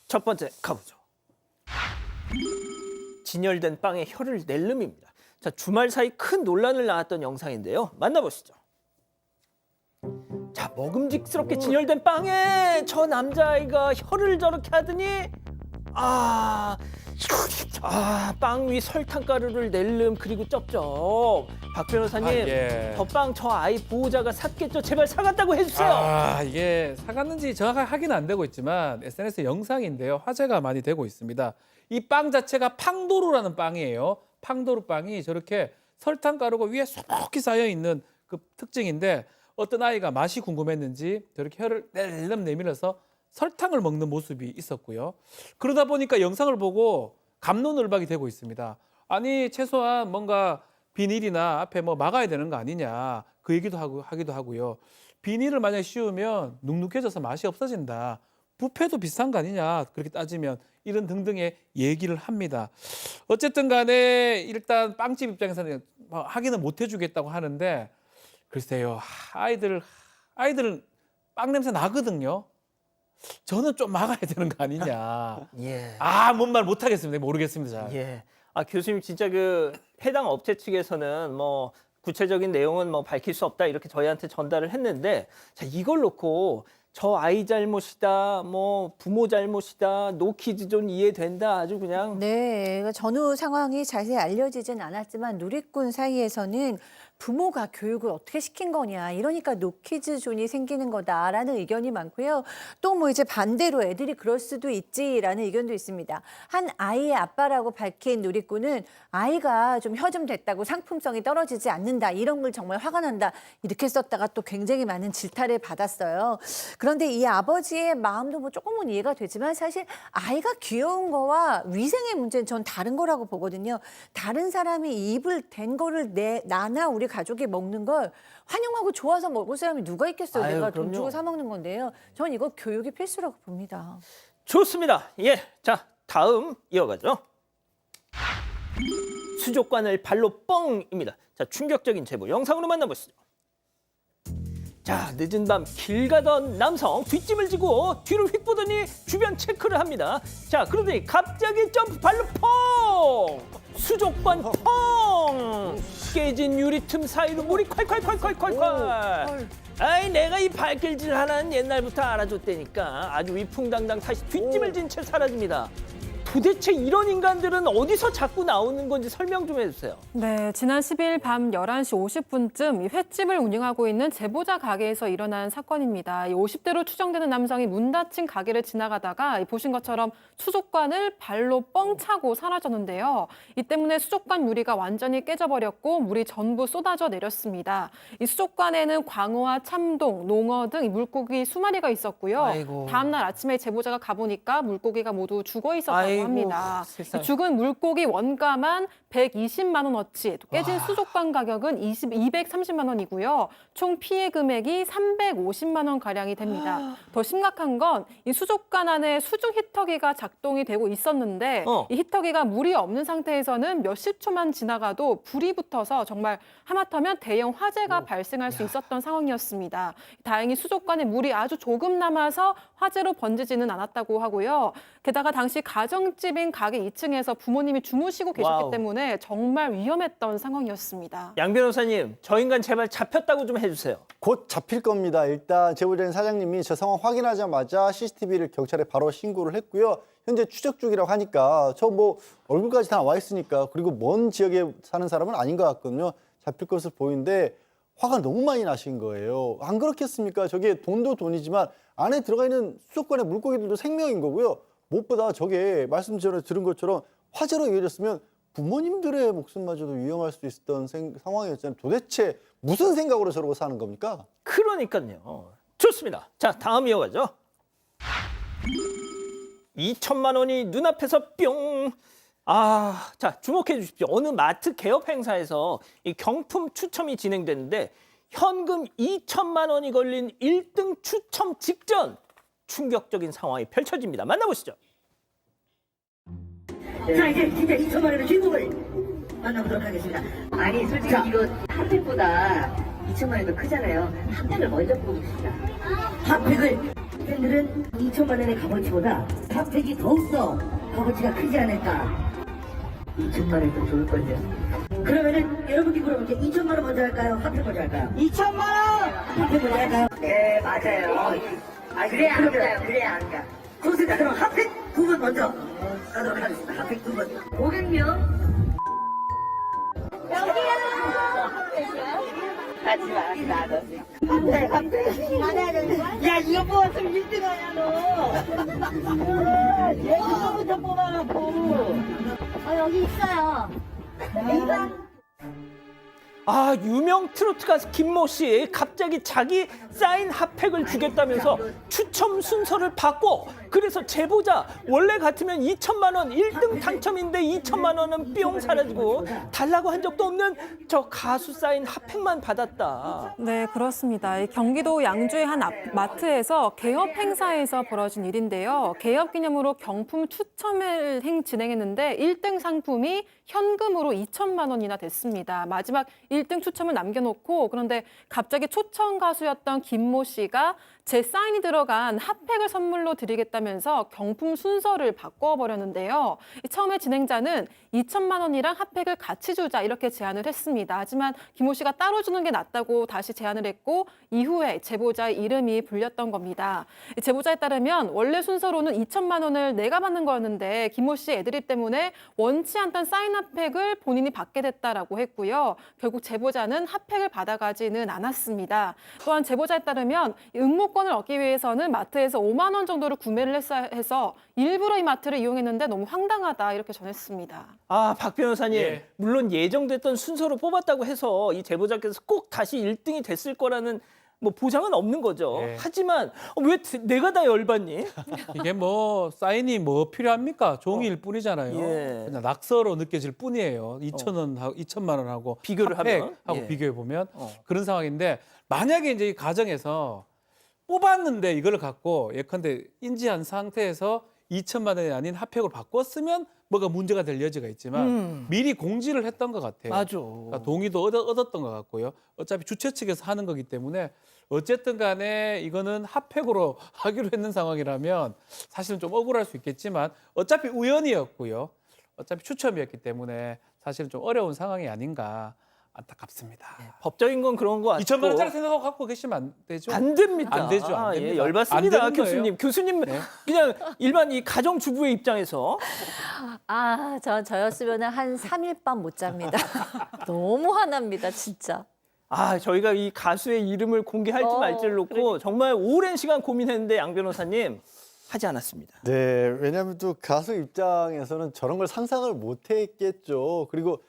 첫 번째 가보죠. 진열된 빵에 혀를 낼름입니다. 자, 주말 사이 큰 논란을 낳았던 영상인데요. 만나보시죠. 자, 먹음직스럽게 진열된 빵에 저 남자아이가 혀를 저렇게 하더니 빵 위 설탕가루를 낼름 그리고 쩝쩝. 박 변호사님, 저 빵 저 아이 보호자가 샀겠죠? 제발 사갔다고 해주세요. 이게 사갔는지 정확하게 확인은 안 되고 있지만 SNS 영상인데요. 화제가 많이 되고 있습니다. 이 빵 자체가 팡도르라는 빵이에요. 팡도르 빵이 저렇게 설탕가루가 위에 소복히 쌓여있는 그 특징인데 어떤 아이가 맛이 궁금했는지 저렇게 혀를 낼름 내밀어서 설탕을 먹는 모습이 있었고요. 그러다 보니까 영상을 보고 갑론을박이 되고 있습니다. 아니 최소한 뭔가 비닐이나 앞에 뭐 막아야 되는 거 아니냐 그 얘기도 하기도 하고요. 비닐을 만약에 씌우면 눅눅해져서 맛이 없어진다. 뷔페도 비슷한 거 아니냐 그렇게 따지면 이런 등등의 얘기를 합니다. 어쨌든 간에 일단 빵집 입장에서는 확인은 못 해주겠다고 하는데 글쎄요. 아이들은 빵 냄새 나거든요. 저는 좀 막아야 되는 거 아니냐. 예. 뭔 말 못하겠습니다. 모르겠습니다. 잘. 예. 교수님 진짜 그 해당 업체 측에서는 뭐 구체적인 내용은 뭐 밝힐 수 없다 이렇게 저희한테 전달을 했는데 자, 이걸 놓고 저 아이 잘못이다, 뭐 부모 잘못이다, 노키즈존 이해된다 아주 그냥 네, 전후 상황이 자세히 알려지진 않았지만 누리꾼 사이에서는 부모가 교육을 어떻게 시킨 거냐, 이러니까 노키즈존이 생기는 거다라는 의견이 많고요. 또 뭐 이제 반대로 애들이 그럴 수도 있지라는 의견도 있습니다. 한 아이의 아빠라고 밝힌 누리꾼은 아이가 좀 혀 좀 됐다고 상품성이 떨어지지 않는다, 이런 걸 정말 화가 난다 이렇게 썼다가 또 굉장히 많은 질타를 받았어요. 그런데 이 아버지의 마음도 뭐 조금은 이해가 되지만 사실 아이가 귀여운 거와 위생의 문제는 전 다른 거라고 보거든요. 다른 사람이 입을 댄 거를 나나 우리 가족이 먹는 걸 환영하고 좋아서 먹을 사람이 누가 있겠어요. 아유, 내가 돈 그럼요. 주고 사 먹는 건데요. 전 이거 교육이 필수라고 봅니다. 좋습니다. 예. 자, 다음 이어가죠. 수족관을 발로 뻥입니다. 자, 충격적인 제보 영상으로 만나보시죠. 자, 늦은 밤 길 가던 남성 뒷짐을 지고 뒤로 휙 보더니 주변 체크를 합니다. 자, 그러더니 갑자기 점프 발로 펑! 수족관 펑! 깨진 유리 틈 사이로 물이 콸콸콸콸콸콸! 아이, 내가 이 발길질 하나는 옛날부터 알아줬다니까. 아주 위풍당당 다시 뒷짐을 진 채 사라집니다. 도대체 이런 인간들은 어디서 자꾸 나오는 건지 설명 좀 해주세요. 네, 지난 10일 밤 11시 50분쯤 횟집을 운영하고 있는 제보자 가게에서 일어난 사건입니다. 이 50대로 추정되는 남성이 문 닫힌 가게를 지나가다가 보신 것처럼 수족관을 발로 뻥 차고 사라졌는데요. 이 때문에 수족관 유리가 완전히 깨져버렸고 물이 전부 쏟아져 내렸습니다. 이 수족관에는 광어와 참동, 농어 등 물고기 수마리가 있었고요. 아이고. 다음 날 아침에 제보자가 가보니까 물고기가 모두 죽어 있었다고 합니다. 세상에. 죽은 물고기 원가만 120만 원어치, 또 깨진 수족관 가격은 230만 원이고요. 총 피해 금액이 350만 원 가량이 됩니다. 더 심각한 건 이 수족관 안에 수중 히터기가 작동이 되고 있었는데 이 히터기가 물이 없는 상태에서는 몇십 초만 지나가도 불이 붙어서 정말 하마터면 대형 화재가 발생할 수 있었던 상황이었습니다. 다행히 수족관에 물이 아주 조금 남아서 화재로 번지지는 않았다고 하고요. 게다가 당시 가정집인 가게 2층에서 부모님이 주무시고 계셨기 와우. 때문에 정말 위험했던 상황이었습니다. 양 변호사님, 저 인간 제발 잡혔다고 좀 해주세요. 곧 잡힐 겁니다. 일단 제보자인 사장님이 저 상황 확인하자마자 CCTV를 경찰에 바로 신고를 했고요. 현재 추적 중이라고 하니까 저 뭐 얼굴까지 다 나와 있으니까, 그리고 먼 지역에 사는 사람은 아닌 것 같거든요. 잡힐 것으로 보이는데 화가 너무 많이 나신 거예요. 안 그렇겠습니까? 저게 돈도 돈이지만 안에 들어가 있는 수족관의 물고기들도 생명인 거고요. 무엇보다 저게 말씀 전에 들은 것처럼 화재로 이어졌으면 부모님들의 목숨마저도 위험할 수 있었던 상황이었잖아요. 도대체 무슨 생각으로 저러고 사는 겁니까? 그러니까요. 좋습니다. 자, 다음 이어가죠. 2천만 원이 눈앞에서 뿅. 자, 주목해 주십시오. 어느 마트 개업 행사에서 이 경품 추첨이 진행됐는데 현금 2천만 원이 걸린 1등 추첨 직전 충격적인 상황이 펼쳐집니다. 만나보시죠. 자, 이제 진짜 2천만 원의 주인공을 만나보도록 하겠습니다. 아니, 솔직히 이거 핫팩보다 2천만 원이 더 크잖아요. 핫팩을 먼저 뽑읍시다. 핫팩을 팬들은 2천만 원의 값어치보다 핫팩이 더욱더 값어치가 크지 않을까. 2천만 원이 더 좋을걸요. 그러면은 여러분께 물어볼게요. 2천만 원 먼저 할까요? 핫팩 먼저 할까요? 2천만 원! 핫팩 먼저 할까요? 네, 맞아요. 그래야 합니다. 그래야 합니다. 좋습니다. 그럼 핫팩 두 분 먼저 가도록 하겠습니다. 핫팩 두 분. 500명. 하지 마, 나도. 야, 이거 뽑았으면 1등하냐, 너. 얘 그거부터 뽑아갖고. 여기 있어요. 아, 유명 트로트 가수 김모 씨 갑자기 자기 사인 핫팩을 주겠다면서 추첨 순서를 바꿔. 그래서 제보자 원래 같으면 2천만 원 1등 당첨인데 2천만 원은 뿅 사라지고 달라고 한 적도 없는 저 가수 사인 핫팩만 받았다. 네, 그렇습니다. 이 경기도 양주의 한 마트에서 개업 행사에서 벌어진 일인데요. 개업 기념으로 경품 추첨을 진행했는데 1등 상품이 현금으로 2천만 원이나 됐습니다. 마지막 1등 추첨을 남겨놓고 그런데 갑자기 초청 가수였던 김모 씨가 제 사인이 들어간 핫팩을 선물로 드리겠다면서 경품 순서를 바꿔버렸는데요. 처음에 진행자는 2천만 원이랑 핫팩을 같이 주자 이렇게 제안을 했습니다. 하지만 김모 씨가 따로 주는 게 낫다고 다시 제안을 했고 이후에 제보자의 이름이 불렸던 겁니다. 제보자에 따르면 원래 순서로는 2천만 원을 내가 받는 거였는데 김모 씨 애드립 때문에 원치 않던 사인 핫팩을 본인이 받게 됐다라고 했고요. 결국 제보자는 핫팩을 받아가지는 않았습니다. 또한 제보자에 따르면 응모권을 얻기 위해서는 마트에서 5만 원 정도를 구매를 해서 일부러 이 마트를 이용했는데 너무 황당하다 이렇게 전했습니다. 아, 박 변호사님, 예. 물론 예정됐던 순서로 뽑았다고 해서 이 제보자께서 꼭 다시 1등이 됐을 거라는 뭐 보장은 없는 거죠. 예. 하지만 왜 내가 다 열받니? 이게 뭐 사인이 뭐 필요합니까? 종이일 뿐이잖아요. 예. 그냥 낙서로 느껴질 뿐이에요. 2천만 원하고 비교를 하면. 하고 예. 비교해 보면 그런 상황인데 만약에 이제 이 가정에서 뽑았는데 이걸 갖고 예컨대 인지한 상태에서 2천만 원이 아닌 핫팩으로 바꿨으면 뭐가 문제가 될 여지가 있지만 미리 공지를 했던 것 같아요. 맞아. 그러니까 동의도 얻었던 것 같고요. 어차피 주최 측에서 하는 거기 때문에 어쨌든 간에 이거는 핫팩으로 하기로 했는 상황이라면 사실은 좀 억울할 수 있겠지만 어차피 우연이었고요. 어차피 추첨이었기 때문에 사실은 좀 어려운 상황이 아닌가 안타깝습니다. 법적인 건 그런 거 같고. 2천만 원짜리 생각하고 갖고 계시면 안 되죠? 안 됩니다. 안 되죠. 안 아, 예, 됩니다. 열받습니다, 안 되는 교수님. 거예요. 교수님 네. 그냥 일반 이 가정 주부의 입장에서 저였으면 한 3일 밤 못 잡니다. 너무 화납니다, 진짜. 아, 저희가 이 가수의 이름을 공개할지 말지를 놓고 정말 오랜 시간 고민했는데 양 변호사님 하지 않았습니다. 네, 왜냐하면 또 가수 입장에서는 저런 걸 상상을 못 했겠죠. 그리고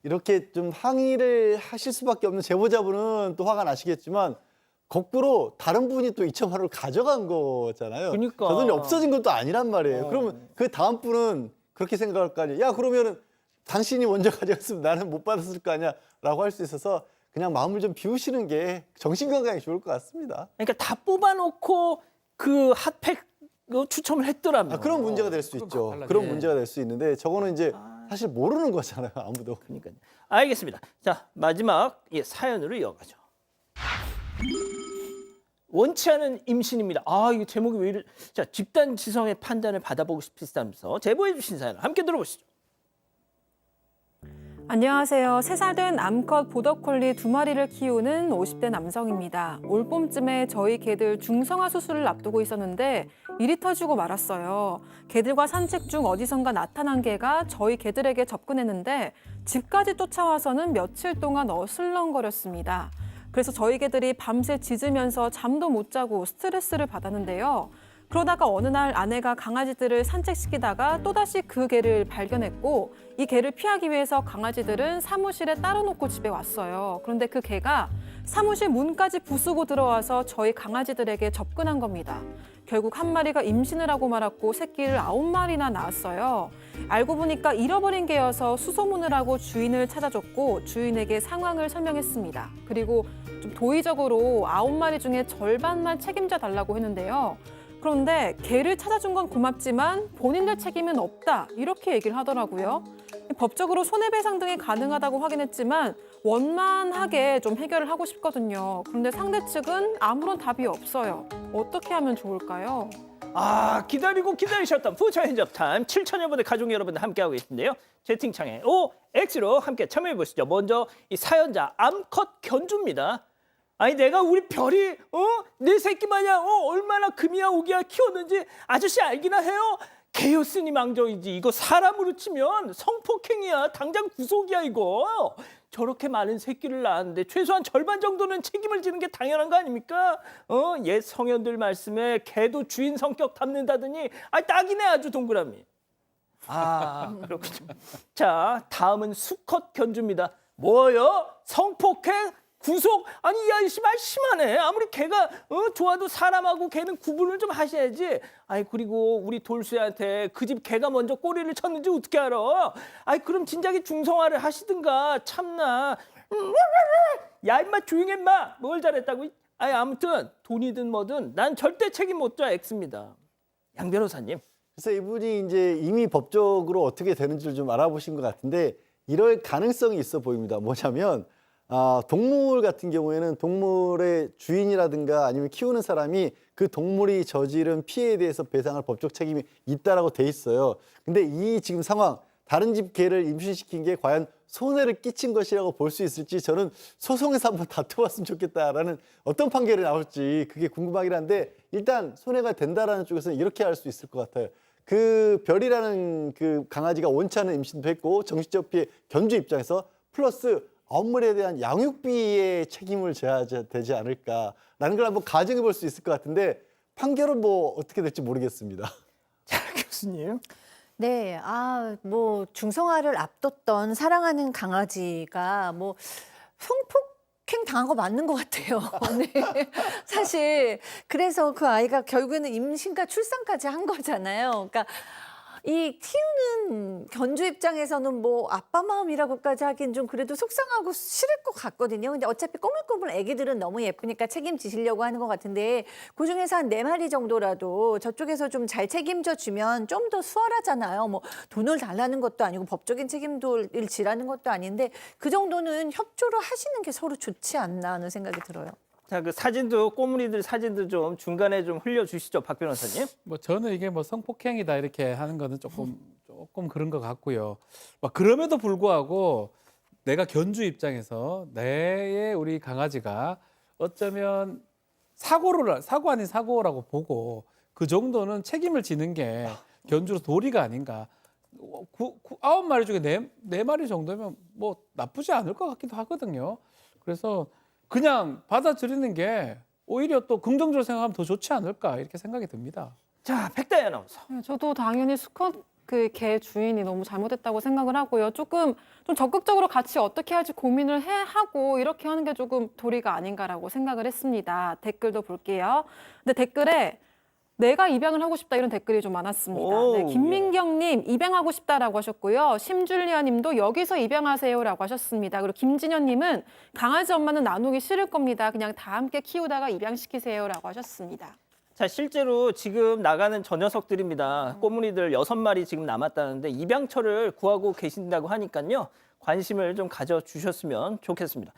이렇게 좀 항의를 하실 수밖에 없는 제보자분은 또 화가 나시겠지만 거꾸로 다른 분이 또 2천만 원을 가져간 거잖아요. 그러니까. 저 돈이 없어진 것도 아니란 말이에요. 그러면 그 다음 분은 그렇게 생각할 거 아니에요. 야, 그러면은 당신이 먼저 가져갔으면 나는 못 받았을 거 아니야 라고 할 수 있어서 그냥 마음을 좀 비우시는 게 정신 건강에 좋을 것 같습니다. 그러니까 다 뽑아놓고 그 핫팩 추첨을 했더라면. 그런 문제가 될 수 있죠. 달라지죠. 그런 문제가 될 수 있는데 저거는 이제 사실 모르는 거잖아요, 아무도. 그러니까요. 알겠습니다. 자, 마지막 사연으로 이어가죠. 원치 않은 임신입니다. 아, 이거 제목이 왜 이래? 자, 집단 지성의 판단을 받아보고 싶으시다면서 제보해 주신 사연 함께 들어보시죠. 안녕하세요. 3살 된 암컷 보더콜리 2마리를 키우는 50대 남성입니다. 올봄쯤에 저희 개들 중성화 수술을 앞두고 있었는데 일이 터지고 말았어요. 개들과 산책 중 어디선가 나타난 개가 저희 개들에게 접근했는데 집까지 쫓아와서는 며칠 동안 어슬렁거렸습니다. 그래서 저희 개들이 밤새 짖으면서 잠도 못 자고 스트레스를 받았는데요. 그러다가 어느 날 아내가 강아지들을 산책시키다가 또다시 그 개를 발견했고 이 개를 피하기 위해서 강아지들은 사무실에 따로 놓고 집에 왔어요. 그런데 그 개가 사무실 문까지 부수고 들어와서 저희 강아지들에게 접근한 겁니다. 결국 한 마리가 임신을 하고 말았고 새끼를 9마리나 낳았어요. 알고 보니까 잃어버린 개여서 수소문을 하고 주인을 찾아줬고 주인에게 상황을 설명했습니다. 그리고 좀 도의적으로 9마리 중에 절반만 책임져 달라고 했는데요. 그런데 개를 찾아준 건 고맙지만 본인들 책임은 없다 이렇게 얘기를 하더라고요. 법적으로 손해배상 등이 가능하다고 확인했지만 원만하게 좀 해결을 하고 싶거든요. 그런데 상대 측은 아무런 답이 없어요. 어떻게 하면 좋을까요? 아, 기다리고 기다리셨던 부처 핸즈업 타임 7천여 분의 가족 여러분들 함께하고 계신데요. 채팅창에 OX로 함께 참여해 보시죠. 먼저 이 사연자 암컷 견주입니다. 아니 내가 우리 별이 내 새끼 마냥 얼마나 금이야 오기야 키웠는지 아저씨 알기나 해요? 개였으니 망정이지. 이거 사람으로 치면 성폭행이야. 당장 구속이야 이거. 저렇게 많은 새끼를 낳았는데 최소한 절반 정도는 책임을 지는 게 당연한 거 아닙니까? 옛 성현들 말씀에 개도 주인 성격 닮는다더니 딱이네 아주 동그라미. 아 그렇군요. 자 다음은 수컷 견주입니다. 뭐요? 성폭행? 구속? 아니 이 아저씨 말 심하네. 아무리 개가 좋아도 사람하고 개는 구분을 좀 하셔야지. 아이 그리고 우리 돌수한테 그 집 개가 먼저 꼬리를 쳤는지 어떻게 알아? 아이 그럼 진작에 중성화를 하시든가. 참나. 야 임마 조용해 임마. 뭘 잘했다고. 아이 아무튼 돈이든 뭐든 난 절대 책임 못 져 X입니다. 양 변호사님. 그래서 이분이 이제 이미 법적으로 어떻게 되는지를 좀 알아보신 것 같은데 이럴 가능성이 있어 보입니다. 뭐냐면 동물 같은 경우에는 동물의 주인이라든가 아니면 키우는 사람이 그 동물이 저지른 피해에 대해서 배상할 법적 책임이 있다라고 돼 있어요. 근데 이 지금 상황, 다른 집 개를 임신시킨 게 과연 손해를 끼친 것이라고 볼 수 있을지 저는 소송에서 한번 다투었으면 좋겠다라는 어떤 판결이 나올지 그게 궁금하긴 한데 일단 손해가 된다라는 쪽에서는 이렇게 할 수 있을 것 같아요. 그 별이라는 그 강아지가 원치 않은 임신도 했고 정신적 피해 견주 입장에서 플러스 아웃물에 대한 양육비의 책임을 져야 되지 않을까라는 걸 한번 가정해 볼 수 있을 것 같은데 판결은 뭐 어떻게 될지 모르겠습니다. 자 교수님. 네, 뭐 중성화를 앞뒀던 사랑하는 강아지가 뭐 성폭행 당한 거 맞는 것 같아요. 네. 사실 그래서 그 아이가 결국에는 임신과 출산까지 한 거잖아요. 그러니까 이 키우는 견주 입장에서는 뭐 아빠 마음이라고까지 하긴 좀 그래도 속상하고 싫을 것 같거든요. 근데 어차피 꼬물꼬물 애기들은 너무 예쁘니까 책임지시려고 하는 것 같은데 그중에서 한 4마리 정도라도 저쪽에서 좀 잘 책임져 주면 좀 더 수월하잖아요. 뭐 돈을 달라는 것도 아니고 법적인 책임을 지라는 것도 아닌데 그 정도는 협조를 하시는 게 서로 좋지 않나 하는 생각이 들어요. 자, 그 사진도 꼬물이들 사진도 좀 중간에 좀 흘려주시죠, 박 변호사님. 뭐 저는 이게 뭐 성폭행이다 이렇게 하는 거는 조금 그런 것 같고요. 막 그럼에도 불구하고 내가 견주 입장에서 내의 우리 강아지가 어쩌면 사고 아닌 사고라고 보고 그 정도는 책임을 지는 게 견주로 도리가 아닌가. 9마리 중에 4마리 정도면 뭐 나쁘지 않을 것 같기도 하거든요. 그래서 그냥 받아들이는 게 오히려 또 긍정적으로 생각하면 더 좋지 않을까 이렇게 생각이 듭니다. 자, 백다희 아나운서. 저도 당연히 수컷 그 개 주인이 너무 잘못했다고 생각을 하고요. 조금 좀 적극적으로 같이 어떻게 할지 고민을 하고 이렇게 하는 게 조금 도리가 아닌가라고 생각을 했습니다. 댓글도 볼게요. 근데 댓글에 내가 입양을 하고 싶다 이런 댓글이 좀 많았습니다. 네, 김민경님 입양하고 싶다라고 하셨고요. 심줄리아님도 여기서 입양하세요라고 하셨습니다. 그리고 김진현님은 강아지 엄마는 나누기 싫을 겁니다. 그냥 다 함께 키우다가 입양시키세요라고 하셨습니다. 자, 실제로 지금 나가는 저 녀석들입니다. 꼬물이들 6마리 지금 남았다는데 입양처를 구하고 계신다고 하니까요. 관심을 좀 가져주셨으면 좋겠습니다.